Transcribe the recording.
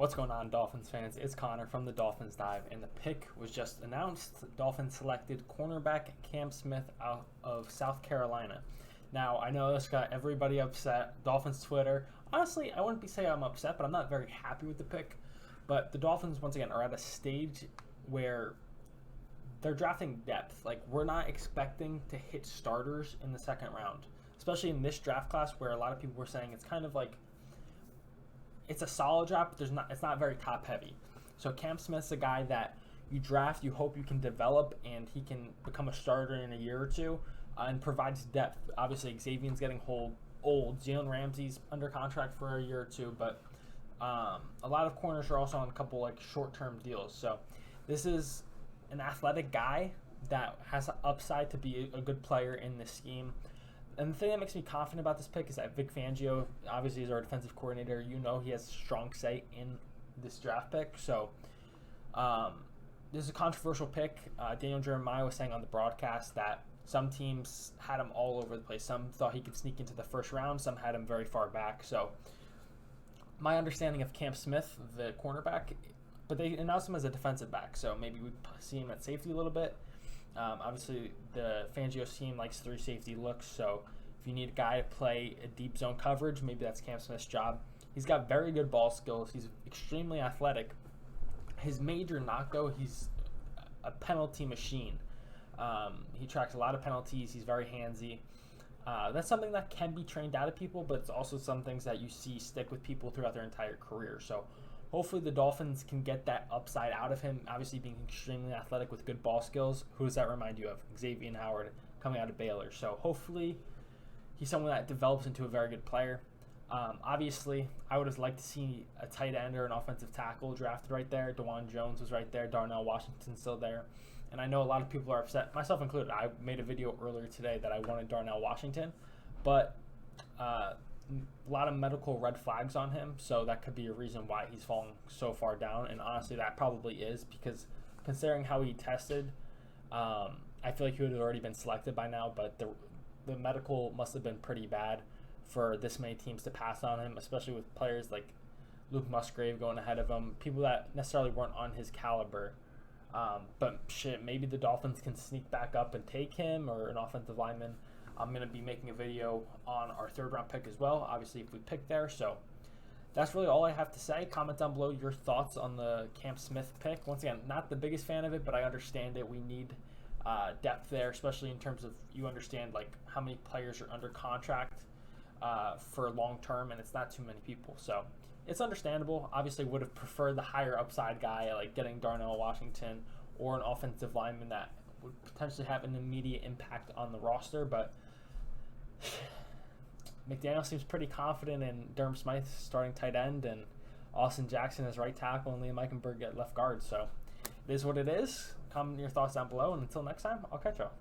What's going on, Dolphins fans? It's Connor from the Dolphins Dive, and the pick was just announced. Dolphins selected cornerback Cam Smith out of South Carolina. Now, I know this got everybody upset. Dolphins Twitter. Honestly, I wouldn't say I'm upset, but I'm not very happy with the pick. But the Dolphins, once again, are at a stage where they're drafting depth. Like, we're not expecting to hit starters in the second round, especially in this draft class where a lot of people were saying it's kind of like it's a solid draft, but it's not very top heavy. So Cam Smith's a guy that you draft, you hope you can develop, and he can become a starter in a year or two, and provides depth. Obviously, Xavier's getting old. Jalen Ramsey's under contract for a year or two, but a lot of corners are also on a couple like short-term deals. So this is an athletic guy that has an upside to be a good player in this scheme. And the thing that makes me confident about this pick is that Vic Fangio, obviously, is our defensive coordinator. You know he has strong say in this draft pick. So this is a controversial pick. Daniel Jeremiah was saying on the broadcast that some teams had him all over the place. Some thought he could sneak into the first round. Some had him very far back. So my understanding of Cam Smith, the cornerback, but they announced him as a defensive back. So maybe we see him at safety a little bit. Obviously, the Fangio team likes 3 safety looks, so if you need a guy to play a deep zone coverage, maybe that's Cam Smith's job. He's got very good ball skills. He's extremely athletic. His major knock, though, he's a penalty machine. He tracks a lot of penalties. He's very handsy. That's something that can be trained out of people, but it's also some things that you see stick with people throughout their entire career. So hopefully the Dolphins can get that upside out of him, obviously being extremely athletic with good ball skills. Who does that remind you of? Xavier Howard coming out of Baylor. So hopefully he's someone that develops into a very good player. Obviously, I would have liked to see a tight end or an offensive tackle drafted right there. DeJuan Jones was right there. Darnell Washington's still there. And I know a lot of people are upset, myself included. I made a video earlier today that I wanted Darnell Washington, but a lot of medical red flags on him, so that could be a reason why he's falling so far down. And honestly, that probably is because considering how he tested, I feel like he would have already been selected by now, but the medical must have been pretty bad for this many teams to pass on him, especially with players like Luke Musgrave going ahead of him, people that necessarily weren't on his caliber. But shit, maybe the Dolphins can sneak back up and take him, or an offensive lineman. I'm going to be making a video on our 3rd round pick as well, obviously, if we pick there. So that's really all I have to say. Comment down below your thoughts on the Cam Smith pick. Once again, not the biggest fan of it, but I understand it. We need depth there, especially in terms of you understand like how many players are under contract for long term, and it's not too many people. So it's understandable. Obviously, would have preferred the higher upside guy, like getting Darnell Washington or an offensive lineman that would potentially have an immediate impact on the roster, but McDaniel seems pretty confident in Durham Smythe starting tight end and Austin Jackson as right tackle and Liam Eichenberg at left guard. So it is what it is. Comment your thoughts down below, and until next time, I'll catch y'all.